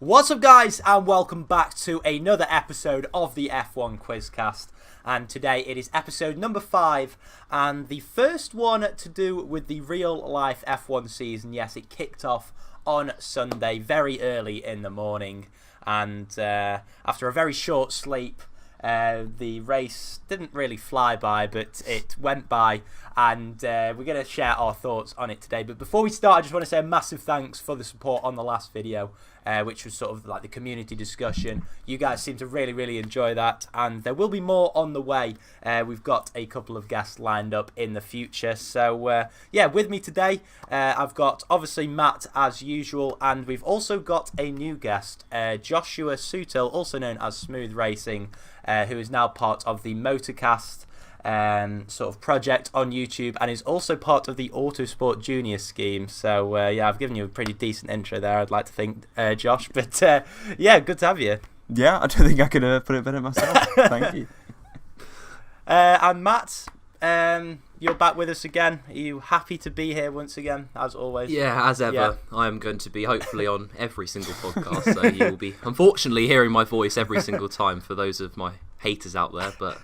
What's up, guys, and welcome back to another episode of the F1 Quizcast. And today it is episode number 5, and the first one to do with the real-life F1 season. Yes, it kicked off on Sunday, very early in the morning, and after a very short sleep, the race didn't really fly by, but it went by, and we're going to share our thoughts on it today. But before we start, I just want to say a massive thanks for the support on the last video, which was sort of like the community discussion. You guys seem to really enjoy that, and there will be more on the way. We've got a couple of guests lined up in the future. So yeah, with me today, I've got obviously Matt as usual, and we've also got a new guest, Joshua Sutil, also known as Smooth Racing, who is now part of the Motorcast sort of project on YouTube, and is also part of the Autosport Junior scheme. So yeah, I've given you a pretty decent intro there, I'd like to think, Josh. But yeah, good to have you. Yeah, I don't think I could put it better myself. Thank you. And Matt, you're back with us again. Are you happy to be here once again, as always? Yeah, as ever. Yeah. I am going to be hopefully on every single podcast, so you will be unfortunately hearing my voice every single time for those of my haters out there, but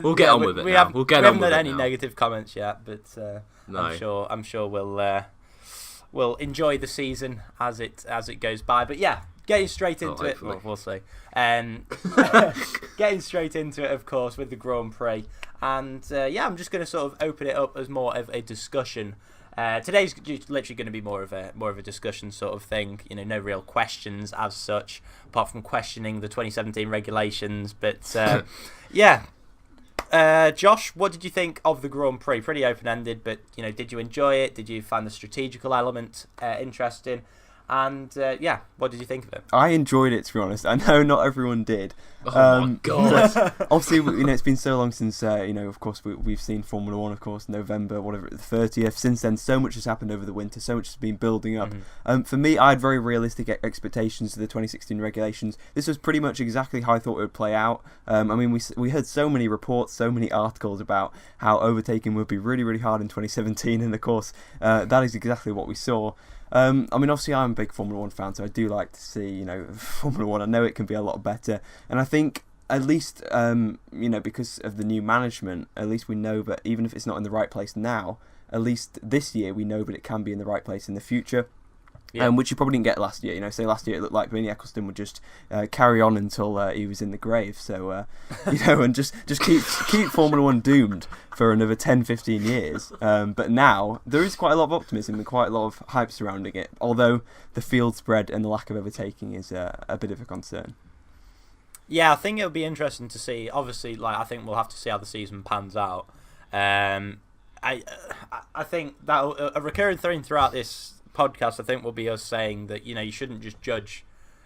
we'll get on with it now. We haven't had any negative comments yet, but no. I'm sure we'll enjoy the season as it goes by. But yeah, getting straight into it, we'll see. Getting straight into it, of course, with the Grand Prix. And yeah, I'm just going to sort of open it up as more of a discussion. Today's literally going to be more of a discussion sort of thing. You know, no real questions as such, apart from questioning the 2017 regulations. But yeah, Josh, what did you think of the Grand Prix? Pretty open-ended, but you know, did you enjoy it? Did you find the strategical element interesting? And yeah, what did you think of it? I enjoyed it, to be honest. I know not everyone did. Oh my god! Obviously, you know, it's been so long since you know. Of course, we've seen Formula One. Of course, November, whatever, the 30th. Since then, so much has happened over the winter. So much has been building up. For me, I had very realistic expectations of the 2016 regulations. This was pretty much exactly how I thought it would play out. I mean, we heard so many reports, so many articles about how overtaking would be really hard in 2017, and of course, that is exactly what we saw. I mean, obviously, I'm a big Formula One fan, so I do like to see, you know, Formula One. I know it can be a lot better, and I think at least, you know, because of the new management, at least we know that even if it's not in the right place now, at least this year we know that it can be in the right place in the future. Yeah. Which you probably didn't get last year. You know, say last year it looked like Vinnie Eccleston would just carry on until he was in the grave. So, you know, and just keep Formula One doomed for another 10, 15 years. But now there is quite a lot of optimism and quite a lot of hype surrounding it. Although the field spread and the lack of overtaking is a bit of a concern. Yeah, I think it'll be interesting to see. Obviously, like, I think we'll have to see how the season pans out. I think that a recurring theme throughout this podcast, I think, will be us saying that, you know, you shouldn't just judge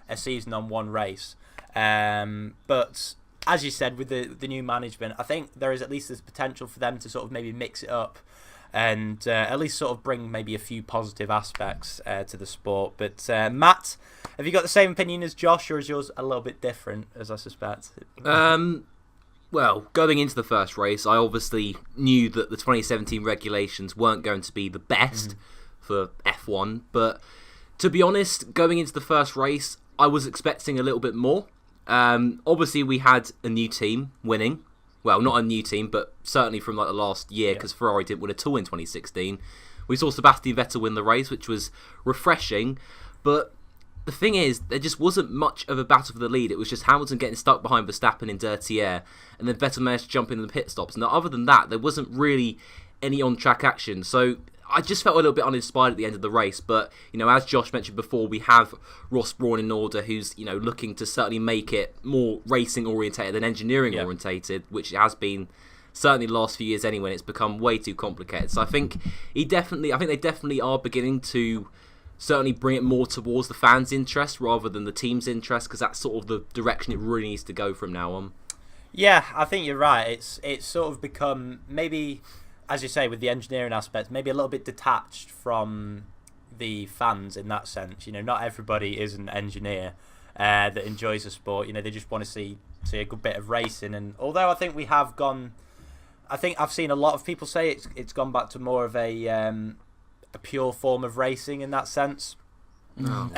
a season on one race. But as you said, with the new management, I think there is at least this potential for them to sort of maybe mix it up and at least sort of bring maybe a few positive aspects to the sport. But Matt, have you got the same opinion as Josh, or is yours a little bit different, as I suspect? Well, going into the first race, I obviously knew that the 2017 regulations weren't going to be the best for F1, but to be honest, going into the first race, I was expecting a little bit more. Obviously, we had a new team winning. Well, not a new team, but certainly from like the last year, because Ferrari didn't win at all in 2016. We saw Sebastian Vettel win the race, which was refreshing, but the thing is, there just wasn't much of a battle for the lead. It was just Hamilton getting stuck behind Verstappen in dirty air, and then Vettel managed to jump in the pit stops. Now, other than that, there wasn't really any on-track action, so I just felt a little bit uninspired at the end of the race. But, you know, as Josh mentioned before, we have Ross Brawn in order, who's, you know, looking to certainly make it more racing orientated than engineering orientated, which it has been certainly the last few years anyway. It's become way too complicated. So I think they definitely are beginning to certainly bring it more towards the fans' interest rather than the team's interest, because that's sort of the direction it really needs to go from now on. Yeah, I think you're right. It's sort of become, maybe, as you say, with the engineering aspect, maybe a little bit detached from the fans in that sense. You know, not everybody is an engineer that enjoys the sport. You know, they just want to see a good bit of racing. And although I think we have gone, I think I've seen a lot of people say it's gone back to more of a pure form of racing in that sense. People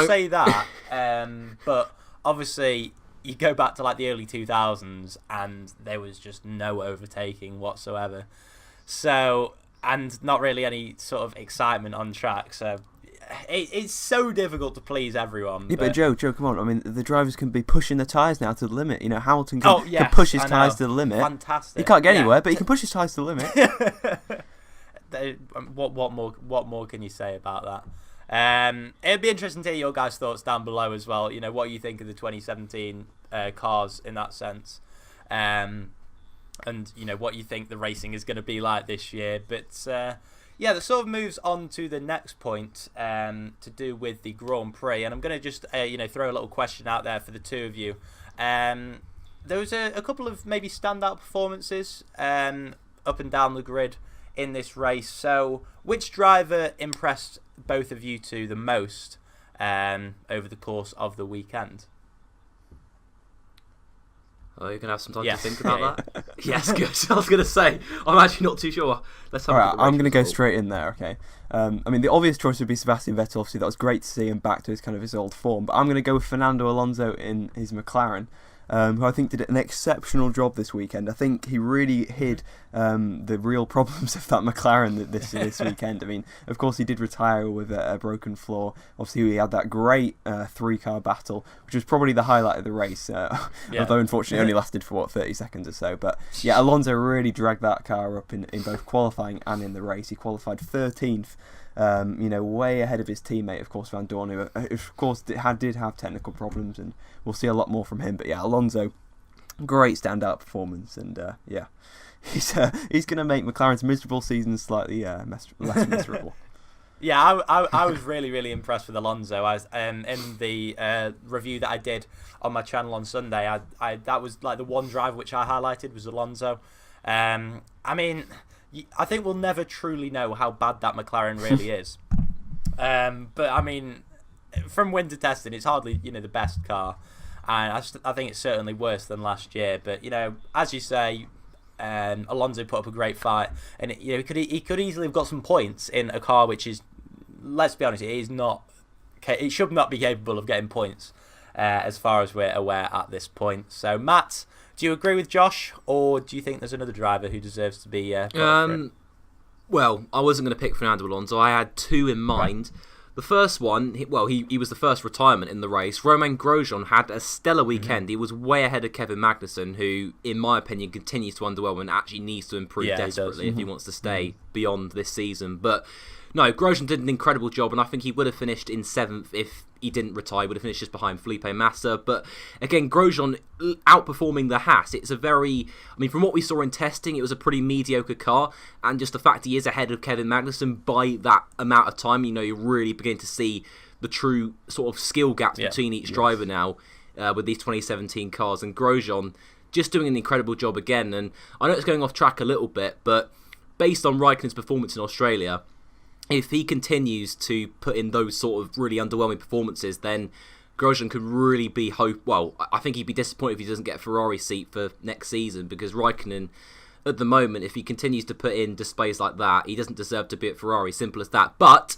say that, but obviously you go back to like the early 2000s and there was just no overtaking whatsoever. So, and not really any sort of excitement on track. So it's so difficult to please everyone. Yeah, but Joe, come on. I mean, the drivers can be pushing the tyres now to the limit. You know, Hamilton can push his tyres to the limit. Fantastic. He can't get anywhere, but he can push his tyres to the limit. What more can you say about that? It'd be interesting to hear your guys' thoughts down below as well. You know, what you think of the 2017 cars in that sense. And you know what you think the racing is going to be like this year. But that sort of moves on to the next point to do with the Grand Prix, and I'm going to just throw a little question out there for the two of you. There was a couple of maybe standout performances up and down the grid in this race. So which driver impressed both of you two the most over the course of the weekend? Oh, you're going to have some time to think about that? Yes, good. I was going to say, I'm actually not too sure. Let's have I'm going to go straight in there, okay? I mean, the obvious choice would be Sebastian Vettel. Obviously, that was great to see him back to his old form. But I'm going to go with Fernando Alonso in his McLaren, who I think did an exceptional job this weekend. I think he really hid the real problems of that McLaren this weekend. I mean, of course, he did retire with a broken floor. Obviously, he had that great three-car battle, which was probably the highlight of the race, although unfortunately only lasted for, 30 seconds or so. But yeah, Alonso really dragged that car up in both qualifying and in the race. He qualified 13th. Way ahead of his teammate, of course, Van Dorn, who, of course, did have technical problems, and we'll see a lot more from him. But yeah, Alonso, great standout performance, and he's going to make McLaren's miserable season slightly less miserable. Yeah, I was really, really impressed with Alonso. In the review that I did on my channel on Sunday, I that was like the one driver which I highlighted was Alonso. I mean, I think we'll never truly know how bad that McLaren really is. But I mean, from winter testing, it's hardly the best car, and I think it's certainly worse than last year. But as you say, Alonso put up a great fight, and he could easily have got some points in a car which is, let's be honest, it should not be capable of getting points as far as we're aware at this point. So Matt, do you agree with Josh, or do you think there's another driver who deserves to be well, I wasn't going to pick Fernando Alonso. I had two in mind. Right. The first one, he was the first retirement in the race. Romain Grosjean had a stellar weekend. He was way ahead of Kevin Magnussen, who, in my opinion, continues to underwhelm and actually needs to improve desperately if he wants to stay beyond this season. But no, Grosjean did an incredible job, and I think he would have finished in 7th if he didn't retire. Would have finished just behind Felipe Massa. But again, Grosjean outperforming the Haas. It's from what we saw in testing, it was a pretty mediocre car, and just the fact he is ahead of Kevin Magnussen by that amount of time, you really begin to see the true sort of skill gaps between each driver now with these 2017 cars. And Grosjean just doing an incredible job again. And I know it's going off track a little bit, but based on Raikkonen's performance in Australia, if he continues to put in those sort of really underwhelming performances, then Grosjean could really be I think he'd be disappointed if he doesn't get a Ferrari seat for next season, because Raikkonen, at the moment, if he continues to put in displays like that, he doesn't deserve to be at Ferrari. Simple as that. But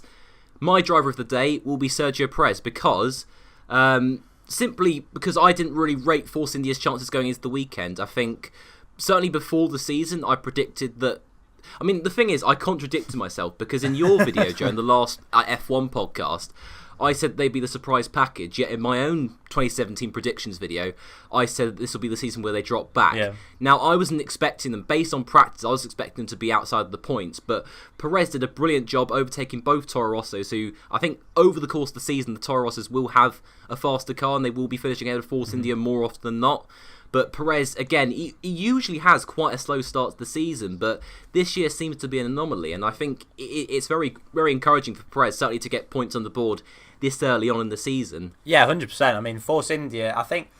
my driver of the day will be Sergio Perez, because simply because I didn't really rate Force India's chances going into the weekend. I think certainly before the season, I predicted that. I mean, the thing is, I contradicted myself, because in your video, Joe, in the last F1 podcast, I said they'd be the surprise package. Yet in my own 2017 predictions video, I said this will be the season where they drop back. Yeah. Now, I wasn't expecting them, based on practice, I was expecting them to be outside the points. But Perez did a brilliant job overtaking both Toro Rossos, who I think over the course of the season, the Toro Rossos will have a faster car and they will be finishing ahead of Force India more often than not. But Perez, again, he usually has quite a slow start to the season, but this year seems to be an anomaly, and I think it's very, very encouraging for Perez, certainly to get points on the board this early on in the season. Yeah, 100%. I mean, Force India, I think,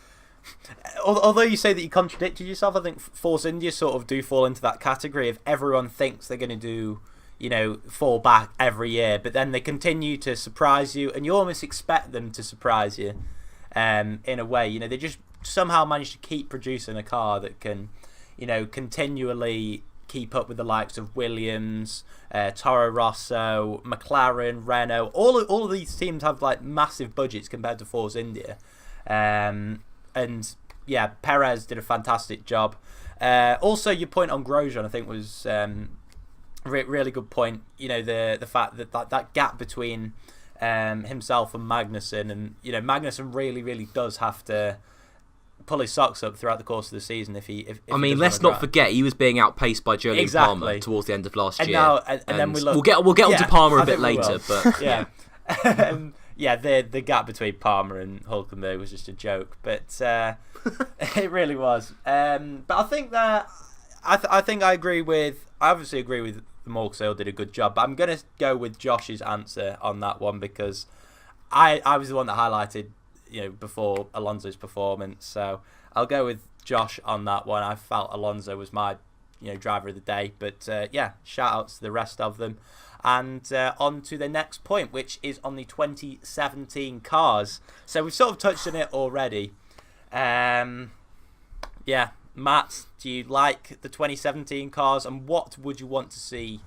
although you say that you contradicted yourself, I think Force India sort of do fall into that category of everyone thinks they're going to do, fall back every year, but then they continue to surprise you, and you almost expect them to surprise you in a way. They just somehow manage to keep producing a car that can, continually keep up with the likes of Williams, Toro Rosso, McLaren, Renault. All of these teams have like massive budgets compared to Force India, and yeah, Perez did a fantastic job. Also, your point on Grosjean, I think, was really good point. You know, the fact that gap between himself and Magnussen, and you know, Magnussen really does have to pull his socks up throughout the course of the season if I mean, let's not forget he was being outpaced by Jolyon Palmer towards the end of last year. And then we'll get onto Palmer a bit later, but yeah. Yeah, the gap between Palmer and Hulkenberg was just a joke, but it really was. But I think that I obviously agree with them all because they all did a good job. But I'm gonna go with Josh's answer on that one because I was the one that highlighted, you know, before Alonso's performance. So I'll go with Josh on that one. I felt Alonso was my, you know, driver of the day. But yeah, shout outs to the rest of them. And on to the next point, which is on the 2017 cars. So we've sort of touched on it already. Yeah, Matt, do you like the 2017 cars, and what would you want to see?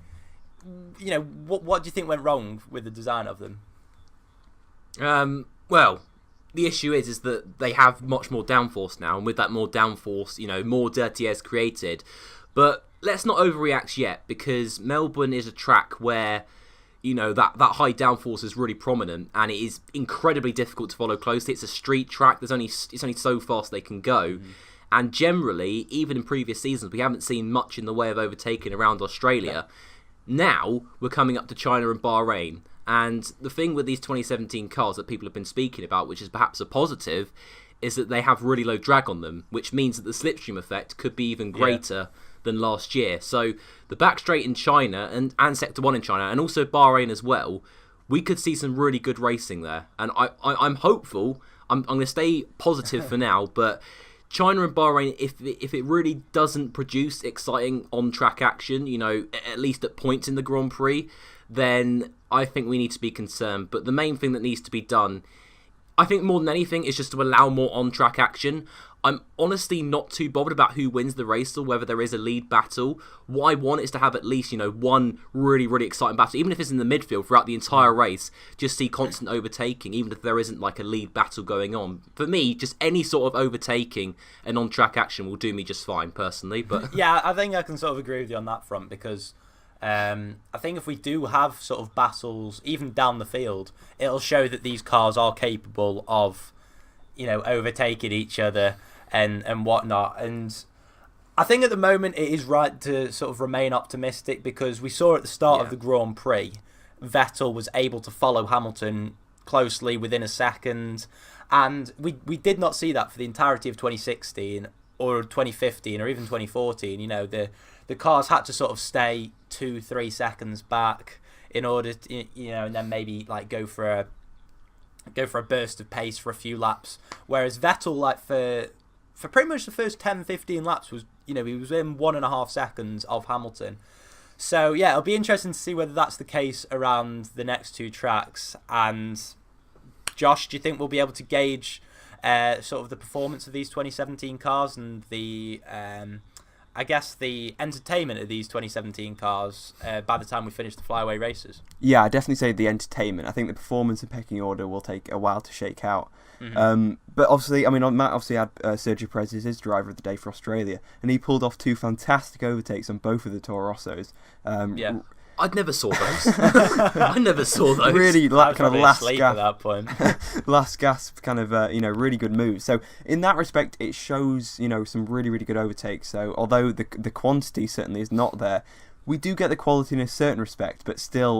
You know, what do you think went wrong with the design of them? Well, the issue is that they have much more downforce now, and with that more downforce, you know, more dirty air's created. But let's not overreact yet, because Melbourne is a track where, you know, that high downforce is really prominent, and it is incredibly difficult to follow closely. It's a street track. It's only so fast they can go. And generally, even in previous seasons, we haven't seen much in the way of overtaking around Australia. Now, we're coming up to China and Bahrain. And the thing with these 2017 cars that people have been speaking about, which is perhaps a positive, is that they have really low drag on them, which means that the slipstream effect could be even greater than last year. So the back straight in China and Sector 1 in China, and also Bahrain as well, we could see some really good racing there. And I'm hopeful. I'm going to stay positive for now, but China and Bahrain, if it really doesn't produce exciting on-track action, you know, at least at points in the Grand Prix, then I think we need to be concerned. But the main thing that needs to be done, I think more than anything, is just to allow more on-track action. I'm honestly not too bothered about who wins the race or whether there is a lead battle. What I want is to have at least, you know, one really exciting battle, even if it's in the midfield throughout the entire race, just see constant overtaking, even if there isn't like a lead battle going on. For me, just any sort of overtaking and on-track action will do me just fine, personally. But yeah, I think I can sort of agree with you on that front, because I think if we do have sort of battles, even down the field, it'll show that these cars are capable of, you know, overtaking each other and whatnot. And I think at the moment it is right to sort of remain optimistic, because we saw at the start of the Grand Prix, Vettel was able to follow Hamilton closely within a second, and we did not see that for the entirety of 2016 or 2015 or even 2014. You know, the cars had to sort of stay 2-3 seconds back in order to, you know, and then maybe like go for a burst of pace for a few laps, whereas Vettel, like for pretty much the first 10-15 laps, was, you know, he was within 1.5 seconds of Hamilton. So yeah, it'll be interesting to see whether that's the case around the next two tracks. And Josh, do you think we'll be able to gauge sort of the performance of these 2017 cars and the I guess the entertainment of these 2017 cars by the time we finish the flyaway races? Yeah, I definitely say the entertainment. I think the performance and pecking order will take a while to shake out. But obviously, I mean, Matt obviously had Sergio Perez as his driver of the day for Australia, and he pulled off 2 fantastic overtakes on both of the Toro Rossos. I never saw those. I never saw those. Really, kind of last gasp at that point. Last gasp, kind of you know, really good moves. So in that respect, it shows, you know, some really good overtakes. So although the quantity certainly is not there, we do get the quality in a certain respect, but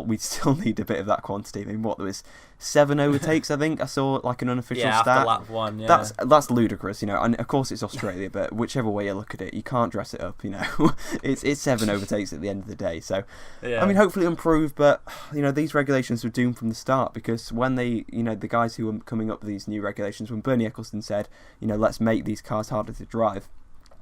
we still need a bit of that quantity. I mean, there was 7 overtakes, I think I saw, like an unofficial stat. After lap 1, yeah. That's ludicrous, you know. And of course it's Australia, but whichever way you look at it, you can't dress it up, you know. it's 7 overtakes at the end of the day. So I mean, hopefully it'll improve, but you know, these regulations were doomed from the start, because when they, you know, the guys who were coming up with these new regulations, when Bernie Ecclestone said, you know, let's make these cars harder to drive,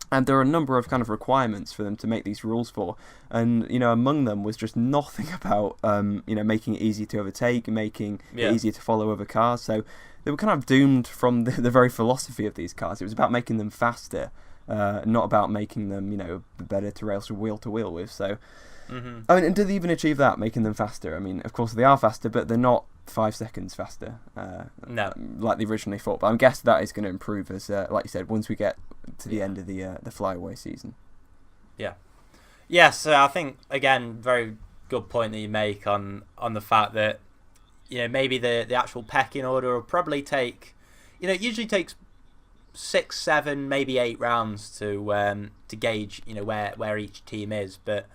and there are a number of kind of requirements for them to make these rules for. And, you know, among them was just nothing about, you know, making it easy to overtake, making it easier to follow other cars. So they were kind of doomed from the very philosophy of these cars. It was about making them faster. not about making them better to race from wheel to wheel with. So I mean, and do they even achieve that, making them faster? I mean, of course they are faster, but they're not 5 seconds faster, no, like they originally thought. But I'm guessing that is going to improve as, like you said, once we get to the end of the flyaway season. Yeah. Yes, I think again, very good point that you make on the fact that maybe the actual pecking order will probably take, it usually takes 6, 7, maybe 8 rounds to gauge where each team is, but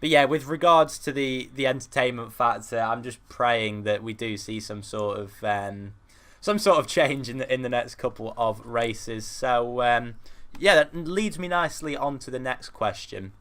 yeah, with regards to the entertainment factor, I'm just praying that we do see some sort of change in the next couple of races. So yeah, that leads me nicely on to the next question.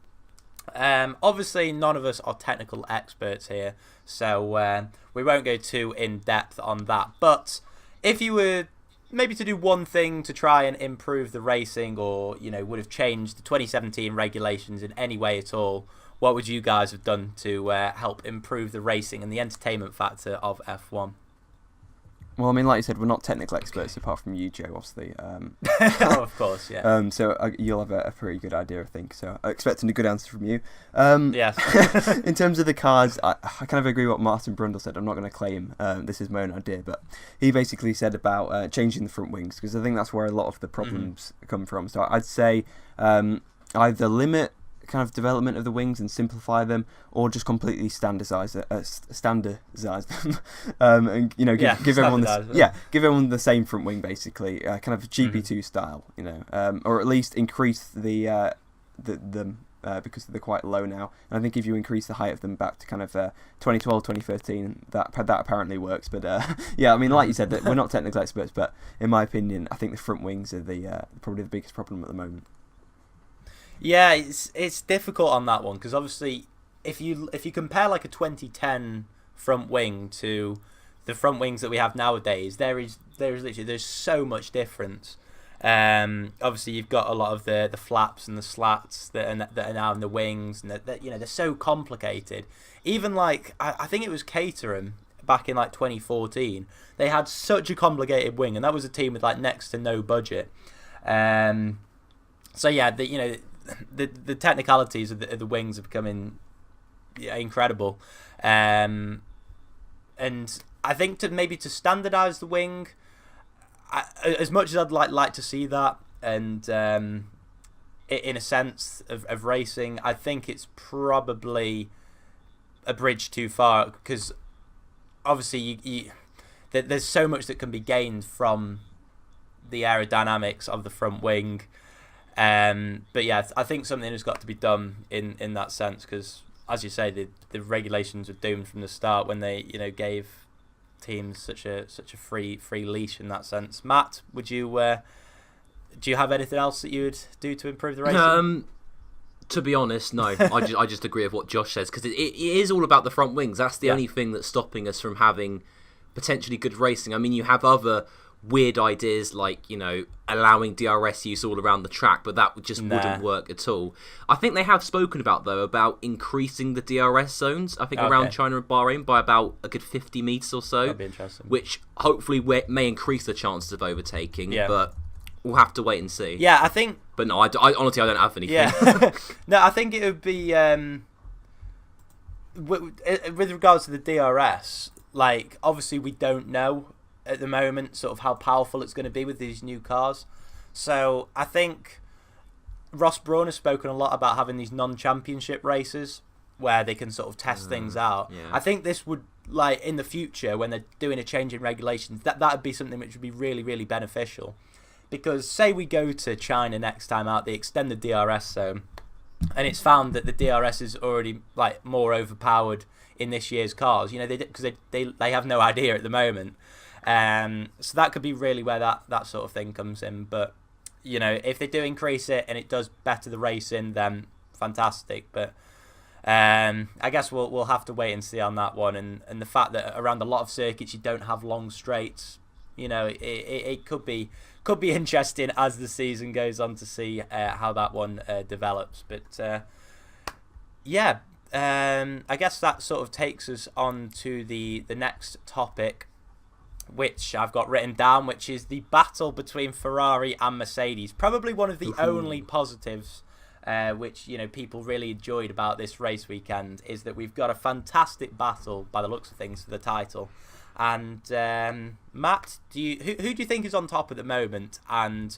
Obviously, none of us are technical experts here, so we won't go too in depth on that. But if you were maybe to do one thing to try and improve the racing, or would have changed the 2017 regulations in any way at all, what would you guys have done to help improve the racing and the entertainment factor of F1? Well, I mean, like you said, we're not technical experts apart from you, Joe, obviously. Oh, of course, yeah. So you'll have a pretty good idea, I think. So I'm expecting a good answer from you. Yes. In terms of the cars, I kind of agree with what Martin Brundle said. I'm not going to claim this is my own idea, but he basically said about changing the front wings, because I think that's where a lot of the problems come from. So I'd say either limit kind of development of the wings and simplify them, or just completely standardize them, and give everyone the same front wing, basically, kind of GP2 style, or at least increase the because they're quite low now. And I think if you increase the height of them back to kind of 2012, 2013, that apparently works. But yeah, I mean, like you said, that we're not technical experts, but in my opinion, I think the front wings are probably the biggest problem at the moment. Yeah, it's difficult on that one, because obviously if you compare like a 2010 front wing to the front wings that we have nowadays, there's so much difference. Obviously you've got a lot of the flaps and the slats that are now in the wings, and they're so complicated. Even like I think it was Caterham back in like 2014, they had such a complicated wing, and that was a team with like next to no budget. So yeah, the technicalities of the wings are becoming incredible, and I think to standardise the wing, as much as I'd like to see that, and in a sense of racing, I think it's probably a bridge too far, because obviously there's so much that can be gained from the aerodynamics of the front wing. But yeah, I think something has got to be done in that sense, because as you say, the regulations were doomed from the start when they gave teams such a free leash in that sense. Matt, do you have anything else that you would do to improve the racing? To be honest, no. I just agree with what Josh says, because it is all about the front wings. That's the only thing that's stopping us from having potentially good racing. I mean, you have other weird ideas like allowing DRS use all around the track, but that just wouldn't work at all. I think they have spoken about increasing the DRS zones, I think around China and Bahrain, by about a good 50 metres or so. That'd be interesting. Which hopefully may increase the chances of overtaking, but we'll have to wait and see. Yeah, I think... But no, I honestly don't have anything. Yeah. No, I think it would be... with regards to the DRS, like, obviously we don't know at the moment sort of how powerful it's going to be with these new cars. So I think Ross Brawn has spoken a lot about having these non-championship races where they can sort of test things out. Yeah. I think this would, like, in the future when they're doing a change in regulations, that would be something which would be really, really beneficial. Because say we go to China next time out, they extend the DRS zone, and it's found that the DRS is already like more overpowered in this year's cars. Because they have no idea at the moment. So that could be really where that sort of thing comes in. But if they do increase it and it does better the racing, then fantastic. But I guess we'll have to wait and see on that one. And the fact that around a lot of circuits you don't have long straights, it could be interesting as the season goes on to see how that one develops. But I guess that sort of takes us on to the next topic. which I've got written down, which is the battle between Ferrari and Mercedes. Probably one of the only positives which people really enjoyed about this race weekend is that we've got a fantastic battle by the looks of things for the title. And Matt, who do you think is on top at the moment? And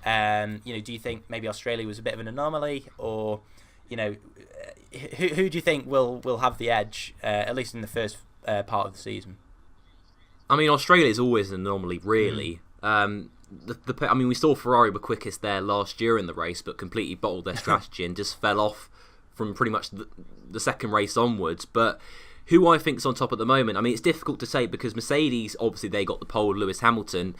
do you think maybe Australia was a bit of an anomaly, or who do you think will have the edge at least in the first part of the season? I mean, Australia is always an anomaly, really. We saw Ferrari were quickest there last year in the race, but completely bottled their strategy and just fell off from pretty much the second race onwards. But who I think is on top at the moment, I mean, it's difficult to say because Mercedes, obviously, they got the pole, Lewis Hamilton,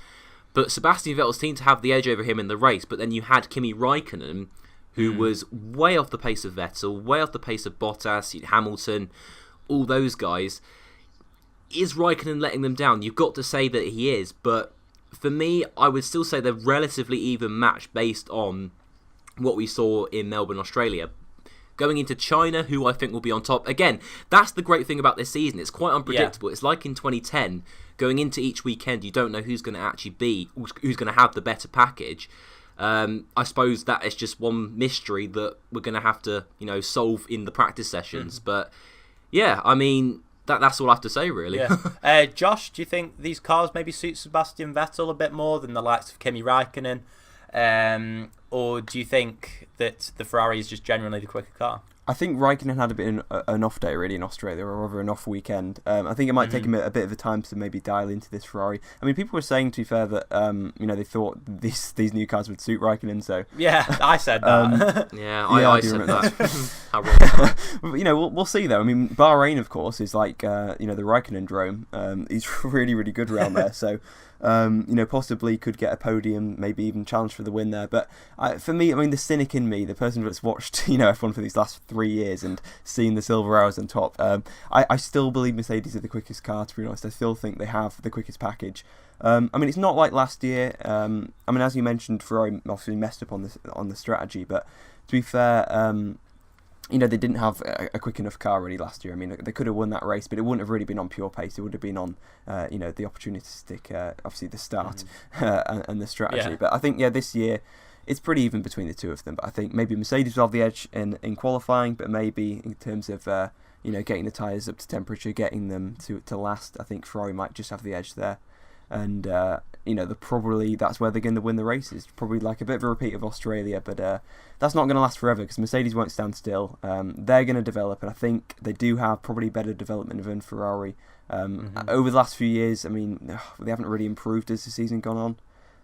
but Sebastian Vettel seemed to have the edge over him in the race. But then you had Kimi Raikkonen, who was way off the pace of Vettel, way off the pace of Bottas, Hamilton, all those guys. Is Raikkonen letting them down? You've got to say that he is, but for me, I would still say they're relatively even matched based on what we saw in Melbourne, Australia. Going into China, who I think will be on top. Again, that's the great thing about this season. It's quite unpredictable. Yeah. It's like in 2010, going into each weekend, you don't know who's going to actually be, who's going to have the better package. I suppose that is just one mystery that we're going to have to, solve in the practice sessions. But yeah, I mean, that's all I have to say, really. Yeah. Josh, do you think these cars maybe suit Sebastian Vettel a bit more than the likes of Kimi Raikkonen? Or do you think that the Ferrari is just generally the quicker car? I think Raikkonen had a bit of an off day really in Australia, or rather an off weekend. I think it might take him a bit of a time to maybe dial into this Ferrari. I mean, people were saying, to be fair, that they thought these new cars would suit Raikkonen. So yeah, I said that. I said that. How wrong. We'll see though. I mean, Bahrain, of course, is like the Raikkonen drome. He's really, really good around there. So. Possibly could get a podium, maybe even challenge for the win there. But for me, I mean, the cynic in me, the person that's watched F1 for these last 3 years and seen the silver arrows on top, I still believe Mercedes are the quickest car, to be honest. I still think they have the quickest package. I mean, it's not like last year. I mean, as you mentioned, Ferrari obviously messed up on the strategy, but to be fair, they didn't have a quick enough car really last year. I mean, they could have won that race, but it wouldn't have really been on pure pace. It would have been on, the opportunistic, obviously the start and the strategy. Yeah. But I think, this year, it's pretty even between the two of them. But I think maybe Mercedes will have the edge in qualifying, but maybe in terms of, getting the tyres up to temperature, getting them to last, I think Ferrari might just have the edge there. And, that's where they're going to win the races. Probably like a bit of a repeat of Australia, but that's not going to last forever because Mercedes won't stand still. They're going to develop, and I think they do have probably better development than Ferrari. Over the last few years, I mean, they haven't really improved as the season gone on.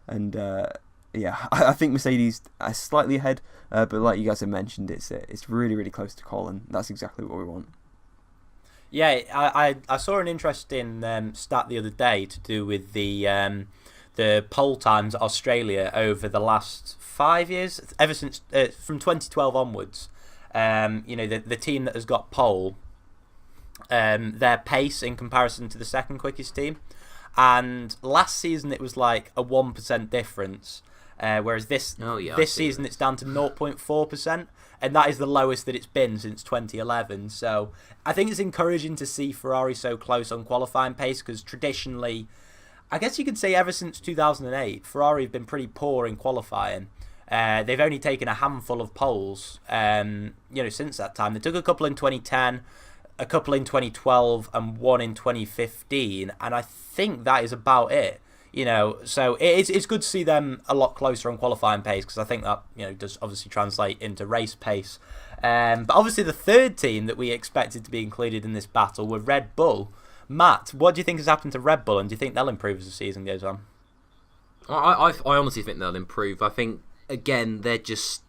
And, I think Mercedes are slightly ahead, but like you guys have mentioned, it's really, really close to Colin. That's exactly what we want. Yeah, I saw an interesting stat the other day to do with the pole times at Australia over the last 5 years, ever since from 2012 onwards. The team that has got pole, their pace in comparison to the second quickest team, and last season it was like a 1% difference, whereas this season it's down to 0.4%. And that is the lowest that it's been since 2011. So I think it's encouraging to see Ferrari so close on qualifying pace because traditionally, I guess you could say ever since 2008, Ferrari have been pretty poor in qualifying. They've only taken a handful of poles, since that time. They took a couple in 2010, a couple in 2012, and one in 2015. And I think that is about it. So it's good to see them a lot closer on qualifying pace because I think that does obviously translate into race pace. But obviously the third team that we expected to be included in this battle were Red Bull. Matt, what do you think has happened to Red Bull, and do you think they'll improve as the season goes on? I honestly think they'll improve. I think again they're just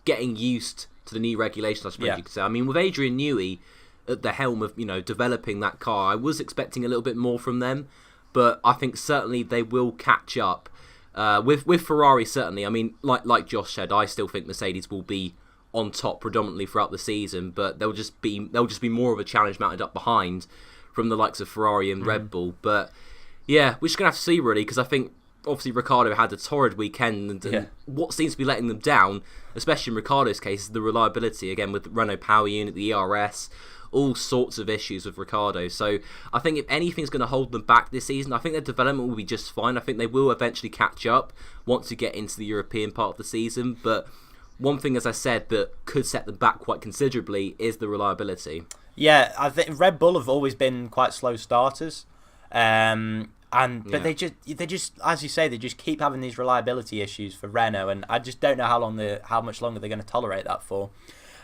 getting used to the new regulations, I suppose you could say. I mean, with Adrian Newey at the helm of developing that car, I was expecting a little bit more from them. But I think certainly they will catch up with Ferrari. Certainly, I mean, like Josh said, I still think Mercedes will be on top predominantly throughout the season, but they'll just be more of a challenge mounted up behind from the likes of Ferrari and Red Bull. But yeah, we're just gonna have to see really because I think obviously Ricciardo had a torrid weekend, and what seems to be letting them down, especially in Ricciardo's case, is the reliability again with the Renault Power Unit, the ERS. all sorts of issues with Ricciardo. So I think if anything's going to hold them back this season, I think their development will be just fine. I think they will eventually catch up once you get into the European part of the season. But one thing, as I said, that could set them back quite considerably is the reliability. Yeah, I think Red Bull have always been quite slow starters. But they just, as you say, they just keep having these reliability issues for Renault, and I just don't know how much longer they're going to tolerate that for.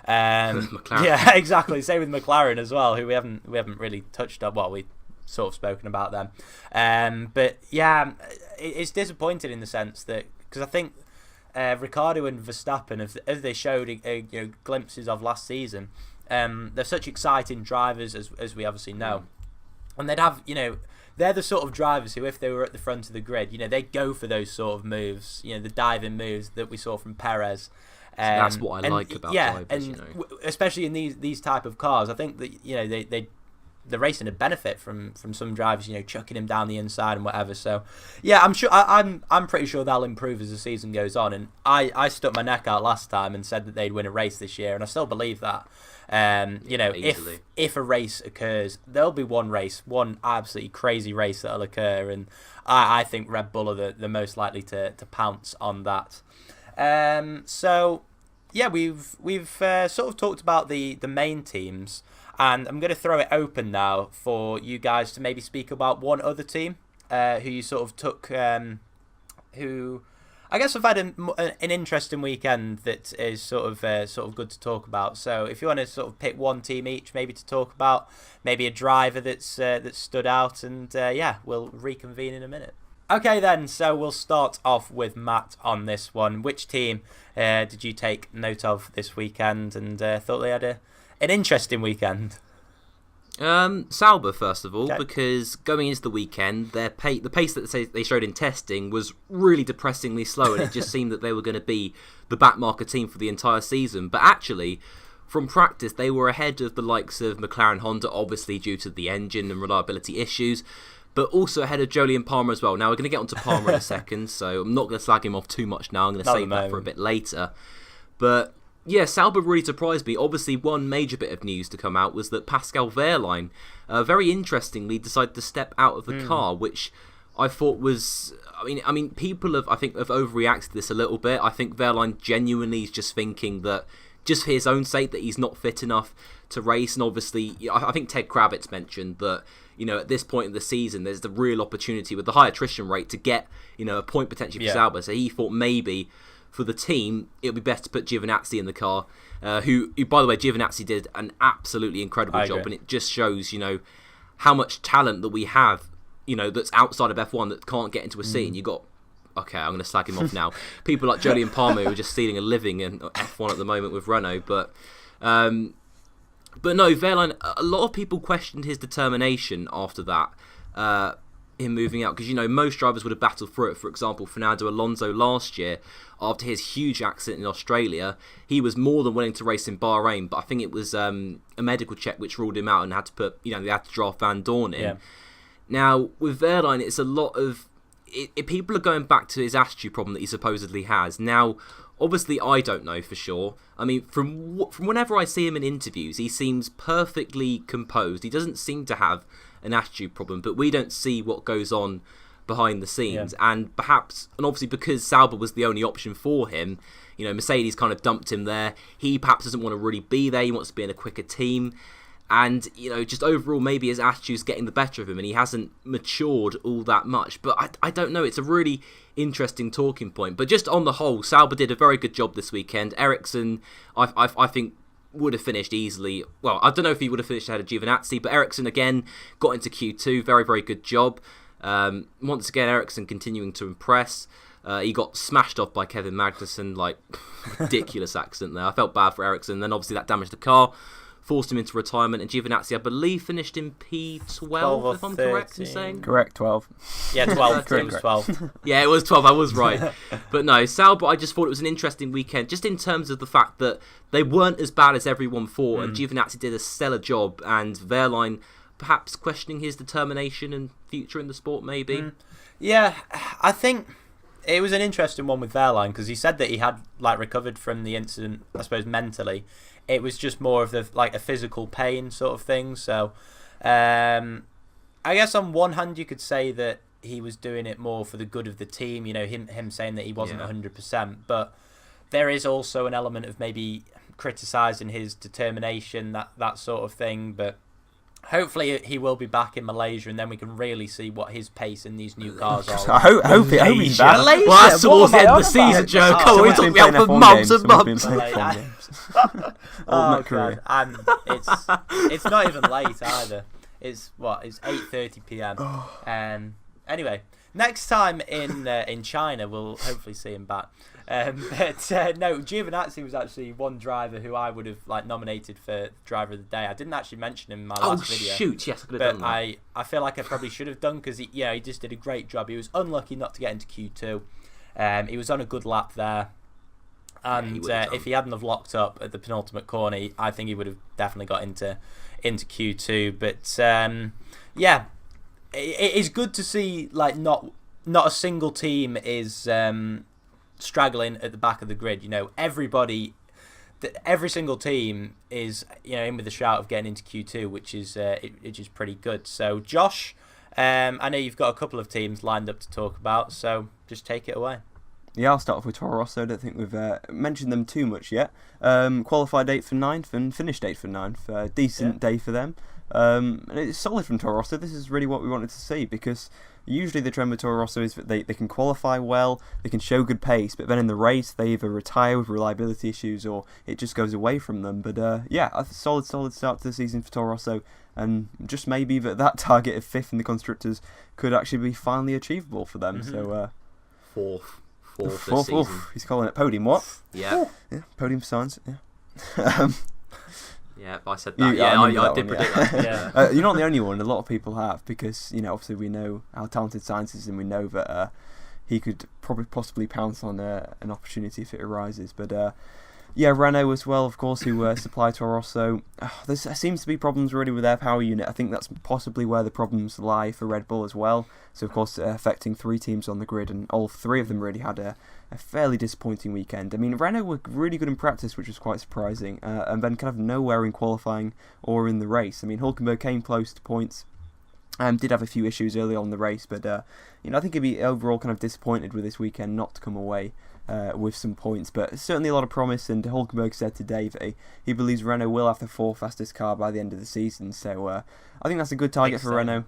McLaren. Yeah, exactly. Same with McLaren as well, who we haven't really touched on. Well, we sort of spoken about them, but yeah, it's disappointing in the sense that, because I think Ricciardo and Verstappen, as they showed glimpses of last season, they're such exciting drivers, as we obviously know, and they'd have they're the sort of drivers who, if they were at the front of the grid, they'd go for those sort of moves, the diving moves that we saw from Perez. That's what I like about drivers, especially in these type of cars. I think that they're racing a benefit from some drivers, chucking him down the inside and whatever. So yeah, I'm sure I'm pretty sure they'll improve as the season goes on. And I stuck my neck out last time and said that they'd win a race this year, and I still believe that. If a race occurs, there'll be one absolutely crazy race that'll occur, and I think Red Bull are the most likely to pounce on that. So yeah, we've sort of talked about the main teams, and I'm going to throw it open now for you guys to maybe speak about one other team who you sort of took, who I guess have had an interesting weekend that is sort of good to talk about. So if you want to sort of pick one team each, maybe to talk about, maybe a driver that's stood out, and we'll reconvene in a minute. Okay then, so we'll start off with Matt on this one. Which team did you take note of this weekend and thought they had an interesting weekend? Sauber, first of all, okay, because going into the weekend, the pace that they showed in testing was really depressingly slow, and it just seemed that they were going to be the backmarker team for the entire season. But actually, from practice, they were ahead of the likes of McLaren, Honda, obviously due to the engine and reliability issues, but also ahead of Jolyon Palmer as well. Now, we're going to get onto Palmer in a second, so I'm not going to slag him off too much now. I'm going to save that for a bit later. But yeah, Sauber really surprised me. Obviously, one major bit of news to come out was that Pascal Wehrlein, very interestingly, decided to step out of the car, which I thought was... I mean, people have overreacted to this a little bit. I think Wehrlein genuinely is just thinking that, just for his own sake, that he's not fit enough to race. And obviously, I think Ted Kravitz mentioned that, at this point in the season, there's the real opportunity with the high attrition rate to get, a point potentially for Sauber. So he thought maybe for the team, it would be best to put Giovinazzi in the car, who, by the way, Giovinazzi did an absolutely incredible job, and it just shows, how much talent that we have, that's outside of F1 that can't get into a seat. And you got, okay, I'm going to slag him off now. People like Jolyon Palmer who are just stealing a living in F1 at the moment with Renault, but no, Wehrlein, a lot of people questioned his determination after that, him moving out, because most drivers would have battled through it. For example, Fernando Alonso last year, after his huge accident in Australia, he was more than willing to race in Bahrain, but I think it was a medical check which ruled him out and had to put, they had to draft Van Dorn in. Now with Wehrlein, it's a lot of people are going back to his attitude problem that he supposedly has. Now, obviously, I don't know for sure. I mean, from whenever I see him in interviews, he seems perfectly composed. He doesn't seem to have an attitude problem, but we don't see what goes on behind the scenes. And obviously because Sauber was the only option for him, Mercedes kind of dumped him there. He perhaps doesn't want to really be there. He wants to be in a quicker team. And, just overall, maybe his attitude's getting the better of him and he hasn't matured all that much. But I don't know. It's a really interesting talking point. But just on the whole, Sauber did a very good job this weekend. Ericsson, I think, would have finished easily. Well, I don't know if he would have finished ahead of Giovinazzi, but Ericsson, again, got into Q2. Very, very good job. Once again, Ericsson continuing to impress. He got smashed off by Kevin Magnussen, ridiculous accident there. I felt bad for Ericsson. Then obviously that damaged the car, forced him into retirement, and Giovinazzi, I believe, finished in P12, if I'm correct in saying. Correct, 12. Yeah, 12. It was 12. Yeah, it was 12. I was right. But no, Sauber, I just thought it was an interesting weekend, just in terms of the fact that they weren't as bad as everyone thought, and Giovinazzi did a stellar job, and Wehrlein perhaps questioning his determination and future in the sport, maybe. Yeah, I think it was an interesting one with Wehrlein, because he said that he had recovered from the incident, I suppose, mentally it was just more of a physical pain sort of thing. So I guess on one hand you could say that he was doing it more for the good of the team, him saying that he wasn't 100%, but there is also an element of maybe criticising his determination, that sort of thing. But hopefully he will be back in Malaysia, and then we can really see what his pace in these new cars are. I hope he's back. Well, that's towards the end of the season, Joe. Come on, we talked about for months and months. Oh god, it's not even late either. It's 8:30 p.m. Anyway, next time in China, we'll hopefully see him back. No, Giovinazzi was actually one driver who I would have nominated for driver of the day. I didn't actually mention him in my last video. Oh shoot! Yes, I could have done that. I feel like I probably should have done, because he just did a great job. He was unlucky not to get into Q2. He was on a good lap there, and if he hadn't have locked up at the penultimate corner, I think he would have definitely got into Q2. But yeah, it is good to see not a single team is straggling at the back of the grid. Everybody, every single team is in with a shout of getting into Q2, which is pretty good. So Josh, I know you've got a couple of teams lined up to talk about, so just take it away. Yeah, I'll start off with Toro Rosso. I don't think we've mentioned them too much yet. Qualified 8th for 9th and finished 8th for 9th. Decent day for them. And it's solid from Toro Rosso. This is really what we wanted to see, because usually the trend with Toro Rosso is that they can qualify well, they can show good pace, but then in the race they either retire with reliability issues or it just goes away from them. But yeah, a solid start to the season for Toro Rosso, and just maybe that target of 5th in the Constructors could actually be finally achievable for them. Mm-hmm. So fourth this season. He's calling it podium. What? Yeah, podium science. Yeah. Yeah, I said that. I did predict that. Yeah. You're not the only one. A lot of people have, because obviously we know how talented Science is, and we know that he could possibly pounce on an opportunity if it arises. But yeah, Renault as well, of course, who supply Toro Rosso. There seems to be problems really with their power unit. I think that's possibly where the problems lie for Red Bull as well. So of course, affecting 3 teams on the grid, and all 3 of them really had a fairly disappointing weekend. I mean, Renault were really good in practice, which was quite surprising, and then kind of nowhere in qualifying or in the race. I mean, Hulkenberg came close to points, did have a few issues early on in the race, but I think he'd be overall kind of disappointed with this weekend not to come away with some points. But certainly a lot of promise, and Hulkenberg said today that he believes Renault will have the 4th fastest car by the end of the season. So I think that's a good target for Renault.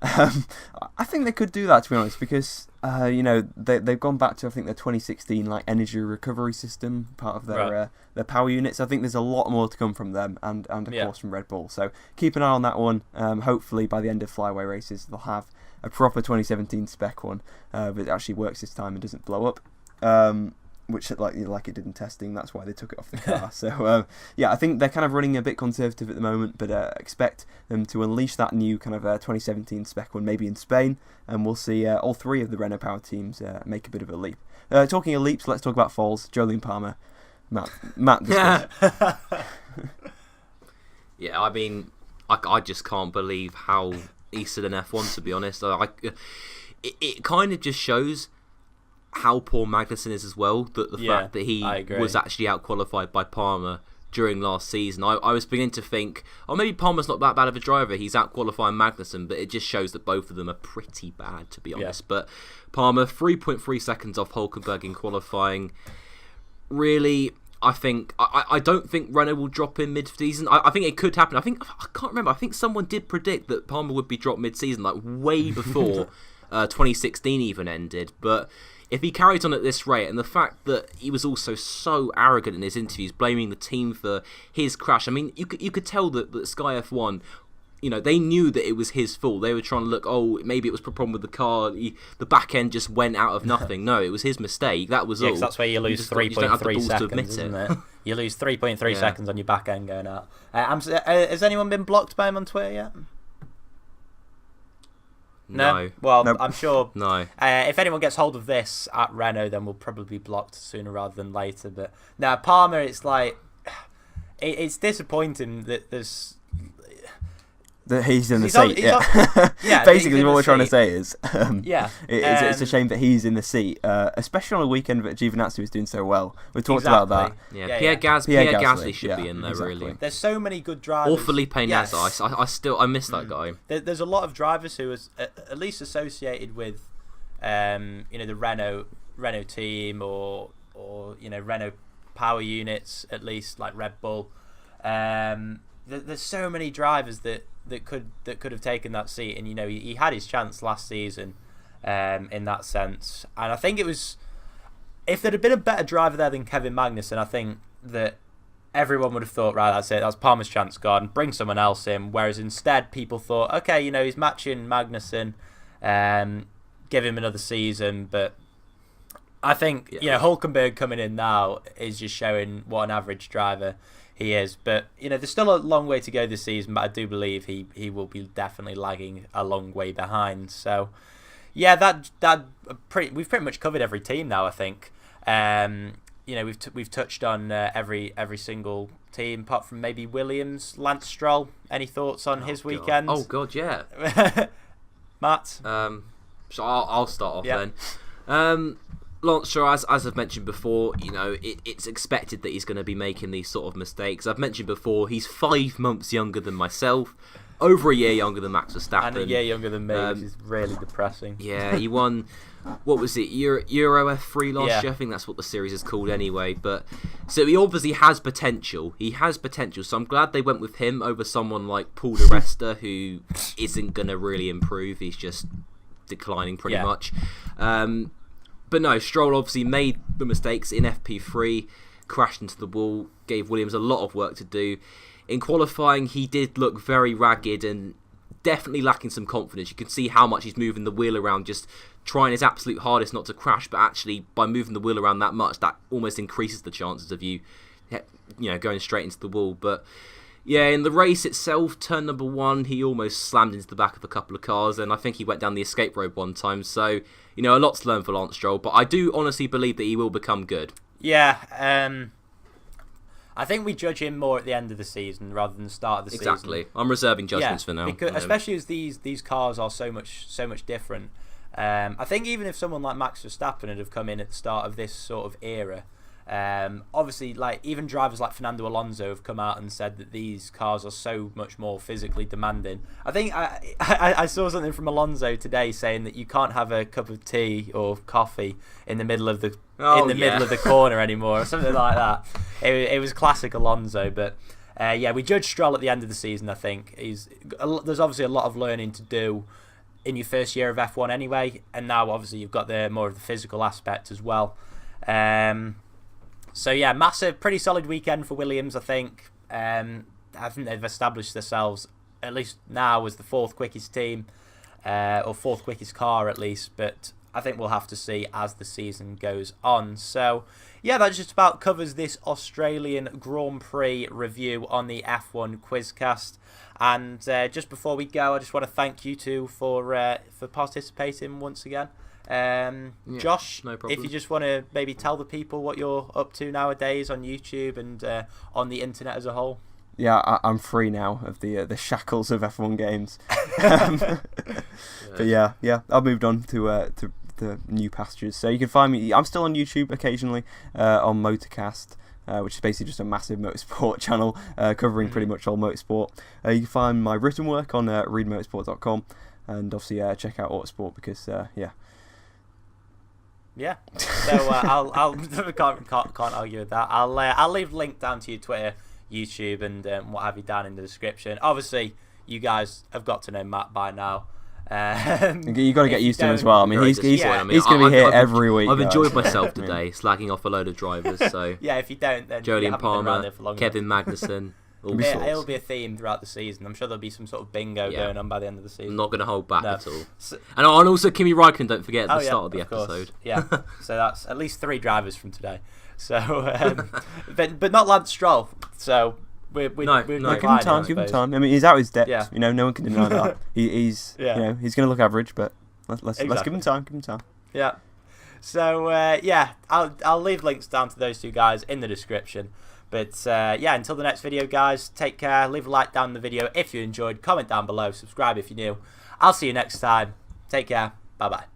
I think they could do that, to be honest, because they've gone back to, I think, their 2016 energy recovery system, part of their power units. I think there's a lot more to come from them, and of course from Red Bull. So keep an eye on that one. Hopefully by the end of flyaway races they'll have a proper 2017 spec one that actually works this time and doesn't blow up. Which like it did in testing. That's why they took it off the car. So yeah, I think they're kind of running a bit conservative at the moment, but expect them to unleash that new kind of 2017 spec one maybe in Spain, and we'll see all 3 of the Renault power teams make a bit of a leap. Talking of leaps, let's talk about falls. Jolene Palmer, Matt. Yeah. Yeah, I mean, I just can't believe how he stood in F1. To be honest, it kind of just shows how poor Magnussen is as well, that the fact that he was actually out-qualified by Palmer during last season. I was beginning to think, maybe Palmer's not that bad of a driver, he's out-qualifying Magnussen, but it just shows that both of them are pretty bad, to be honest. Yeah. But Palmer, 3.3 seconds off Hulkenberg in qualifying. Really, I don't think Renault will drop in mid-season. I think it could happen. I can't remember, I think someone did predict that Palmer would be dropped mid-season, way before 2016 even ended, but if he carries on at this rate, and the fact that he was also so arrogant in his interviews, blaming the team for his crash, I mean, you could tell that Sky F1, they knew that it was his fault. They were trying to look, maybe it was a problem with the car, the back end just went out of nothing. No, it was his mistake, that was all. Cause that's where you lose 3.3 seconds, isn't it? You lose 3.3 seconds on your back end going out. Has anyone been blocked by him on Twitter yet? No. Well, nope. I'm sure. No. If anyone gets hold of this at Renault, then we'll probably be blocked sooner rather than later. But now Palmer, it's disappointing that there's. That he's in the He's on- seat. he's Yeah. Yeah, Basically, he's in what the we're trying to seat. say is, it's a Um, shame that he's in the seat, especially on a weekend that Giovinazzi was doing so well. We talked about that. Exactly. Yeah, Yeah, Pierre, yeah. Pierre Pierre Gasly Gasly, should yeah, be in there, exactly. really. There's so many good drivers. Or Felipe Yes. Nasr. I miss that guy. There's a lot of drivers who is at least associated with, the Renault team or Renault power units, at least like Red Bull. There's so many drivers that could have taken that seat, and he had his chance last season, in that sense. And I think it was, if there'd have been a better driver there than Kevin Magnussen, I think that everyone would have thought, right, that's it, that's Palmer's chance gone, bring someone else in. Whereas instead, people thought, okay, he's matching Magnussen, give him another season. But I think Hulkenberg coming in now is just showing what an average driver he is. But there's still a long way to go this season, but I do believe he will be definitely lagging a long way behind. So yeah, we've pretty much covered every team now, I think. We've touched on every single team apart from maybe Williams. Lance Stroll, any thoughts on his weekend? Oh god, yeah. Matt? So I'll start off then. Lance Stroll, as I've mentioned before, it's expected that he's going to be making these sort of mistakes. I've mentioned before, he's 5 months younger than myself, over a year younger than Max Verstappen. And a year younger than me, which is really depressing. Yeah, he won, what was it, Euro F3 last Yeah. year? I think that's what the series is called anyway. But so he obviously has potential. So I'm glad they went with him over someone like Paul di Resta, who isn't going to really improve. He's just declining pretty much. But no, Stroll obviously made the mistakes in FP3, crashed into the wall, gave Williams a lot of work to do. In qualifying, he did look very ragged and definitely lacking some confidence. You can see how much he's moving the wheel around, just trying his absolute hardest not to crash, but actually by moving the wheel around that much, that almost increases the chances of you going straight into the wall. But yeah, in the race itself, turn number 1, he almost slammed into the back of a couple of cars, and I think he went down the escape road one time. So, a lot to learn for Lance Stroll, but I do honestly believe that he will become good. Yeah, I think we judge him more at the end of the season rather than the start of the season. Exactly. I'm reserving judgments for now. Because, especially as these cars are so much different. I think even if someone like Max Verstappen had have come in at the start of this sort of era, obviously, like even drivers like Fernando Alonso have come out and said that these cars are so much more physically demanding. I think I saw something from Alonso today saying that you can't have a cup of tea or coffee in the middle of the middle of the corner anymore, or something like that. It was classic Alonso, but we judge Stroll at the end of the season. I think there's obviously a lot of learning to do in your first year of F1 anyway, and now obviously you've got more of the physical aspect as well. So yeah, massive, pretty solid weekend for Williams, I think. I think they've established themselves, at least now, as the 4th quickest team, or 4th quickest car at least, but I think we'll have to see as the season goes on. So yeah, that just about covers this Australian Grand Prix review on the F1 Quizcast. And just before we go, I just want to thank you two for participating once again. Josh, no problem. if you just want to maybe tell the people what you're up to nowadays on YouTube and on the internet as a whole. Yeah, I'm free now of the shackles of F1 games. But yeah, I've moved on to the new pastures. So you can find me. I'm still on YouTube occasionally on Motorcast, which is basically just a massive motorsport channel covering pretty much all motorsport. You can find my written work on readmotorsport.com, and obviously check out Autosport because Yeah, so I'll can't argue with that. I'll leave a link down to your Twitter, YouTube, and what have you down in the description. Obviously, you guys have got to know Matt by now. You got to get used to him as well. I mean, he's going to be here every week. I've enjoyed myself today, slagging off a load of drivers. So yeah, if you don't, then Julian Palmer, Kevin Magnussen. It'll be a theme throughout the season. I'm sure there'll be some sort of bingo going on by the end of the season. I'm not going to hold back at all. And also Kimi Räikkönen, don't forget, at the start of the episode. Yeah, so that's at least 3 drivers from today. So, but not Lance Stroll. So we're give him time. I mean, he's out his depth. Yeah. No one can deny that. He's he's going to look average, but let's give him time. Yeah. So I'll leave links down to those 2 guys in the description. But yeah, until the next video, guys, take care. Leave a like down the video if you enjoyed. Comment down below. Subscribe if you're new. I'll see you next time. Take care. Bye-bye.